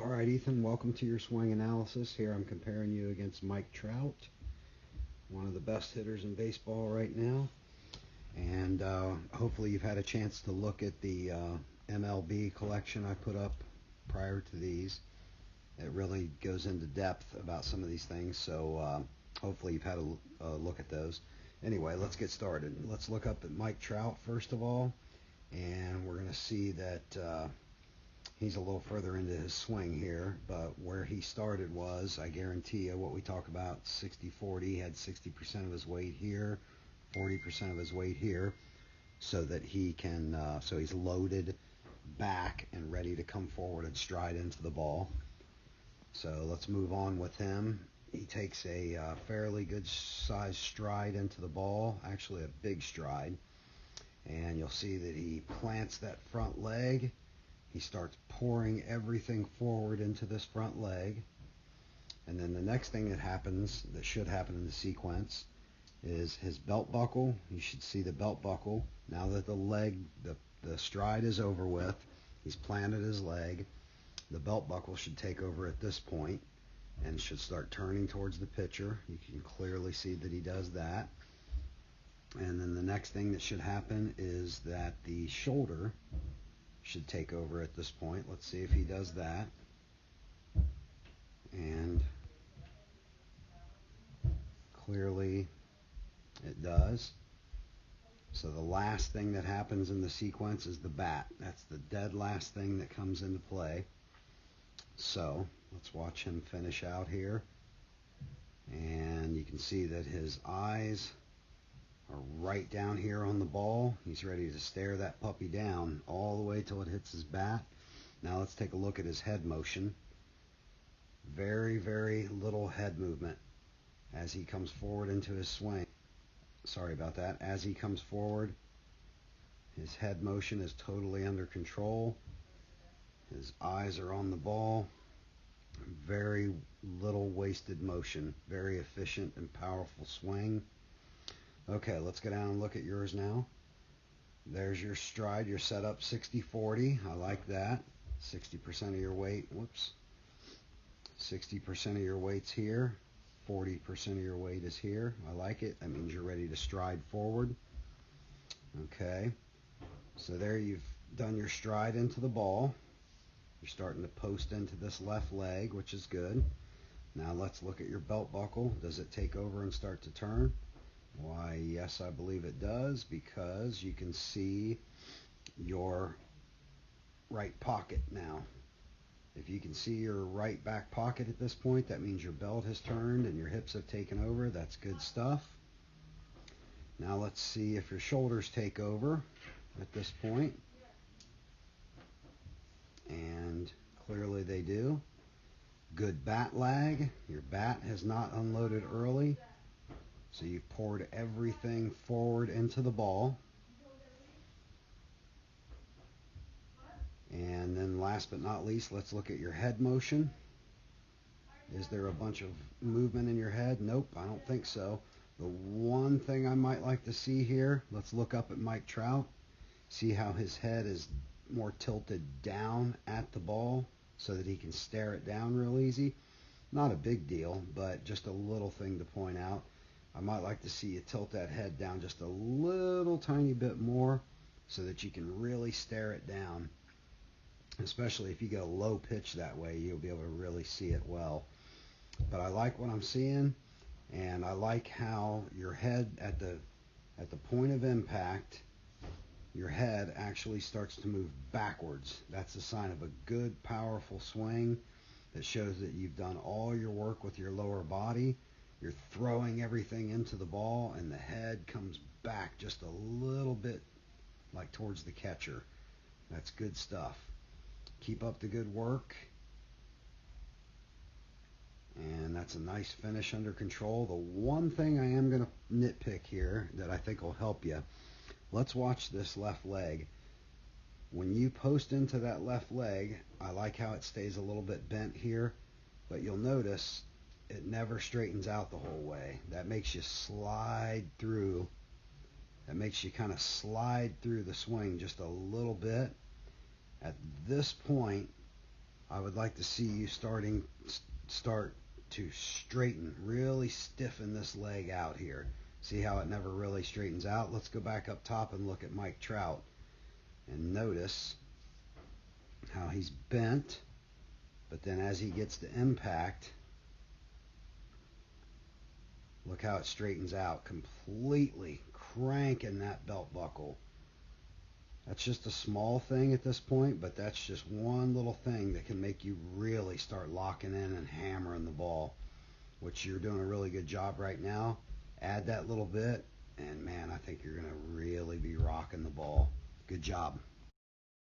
All right, Ethan, welcome to your swing analysis. Here I'm comparing you against Mike Trout, one of the best hitters in baseball right now. And hopefully you've had a chance to look at the MLB collection I put up prior to these. It really goes into depth about some of these things, so hopefully you've had a look at those. Anyway, let's get started. Let's look up at Mike Trout first of all, and we're going to see that he's a little further into his swing here, but where he started was, I guarantee you, what we talk about, 60-40. He had 60% of his weight here, 40% of his weight here, so that he can, so he's loaded back and ready to come forward and stride into the ball. So let's move on with him. He takes a fairly good sized stride into the ball, actually a big stride, and you'll see that he plants that front leg. He starts pouring everything forward into this front leg. And then the next thing that happens, that should happen in the sequence, is his belt buckle. You should see the belt buckle. Now that the stride is over with, he's planted his leg, the belt buckle should take over at this point and should start turning towards the pitcher. You can clearly see that he does that. And then the next thing that should happen is that the shoulder should take over at this point. Let's see if he does that. And clearly it does. So the last thing that happens in the sequence is the bat. That's the dead last thing that comes into play. So let's watch him finish out here. And you can see that his eyes are right down here on the ball. He's ready to stare that puppy down all the way till it hits his bat. Now let's take a look at his head motion. Very, very little head movement as he comes forward into his swing. Sorry about that. As he comes forward, his head motion is totally under control. His eyes are on the ball. Very little wasted motion. Very efficient and powerful swing. Okay, let's go down and look at yours now. There's your stride. You're set up 60-40. I like that. 60% of your weight. Whoops. 60% of your weight's here. 40% of your weight is here. I like it. That means you're ready to stride forward. Okay. So there you've done your stride into the ball. You're starting to post into this left leg, which is good. Now let's look at your belt buckle. Does it take over and start to turn? Why, yes, I believe it does, because you can see your right pocket now. If you can see your right back pocket at this point, that means your belt has turned and your hips have taken over. That's good stuff. Now let's see if your shoulders take over at this point. And clearly they do. Good bat lag. Your bat has not unloaded early. So you've poured everything forward into the ball. And then last but not least, let's look at your head motion. Is there a bunch of movement in your head? Nope, I don't think so. The one thing I might like to see here, let's look up at Mike Trout. See how his head is more tilted down at the ball so that he can stare it down real easy. Not a big deal, but just a little thing to point out. I might like to see you tilt that head down just a little tiny bit more so that you can really stare it down. Especially if you get a low pitch that way, you'll be able to really see it well. But I like what I'm seeing, and I like how your head at the point of impact, your head actually starts to move backwards. That's a sign of a good, powerful swing that shows that you've done all your work with your lower body. You're throwing everything into the ball, and the head comes back just a little bit like towards the catcher. That's good stuff. Keep up the good work. And that's a nice finish under control. The one thing I am going to nitpick here that I think will help you, let's watch this left leg. When you post into that left leg, I like how it stays a little bit bent here, but you'll notice it never straightens out the whole way. That makes you slide through. That makes you kind of slide through the swing just a little bit. At this point, I would like to see you start to straighten, really stiffen this leg out here. See how it never really straightens out? Let's go back up top and look at Mike Trout and notice how he's bent, but then as he gets to impact, look how it straightens out, completely cranking that belt buckle. That's just a small thing at this point, but that's just one little thing that can make you really start locking in and hammering the ball, which you're doing a really good job right now. Add that little bit, and man, I think you're going to really be rocking the ball. Good job.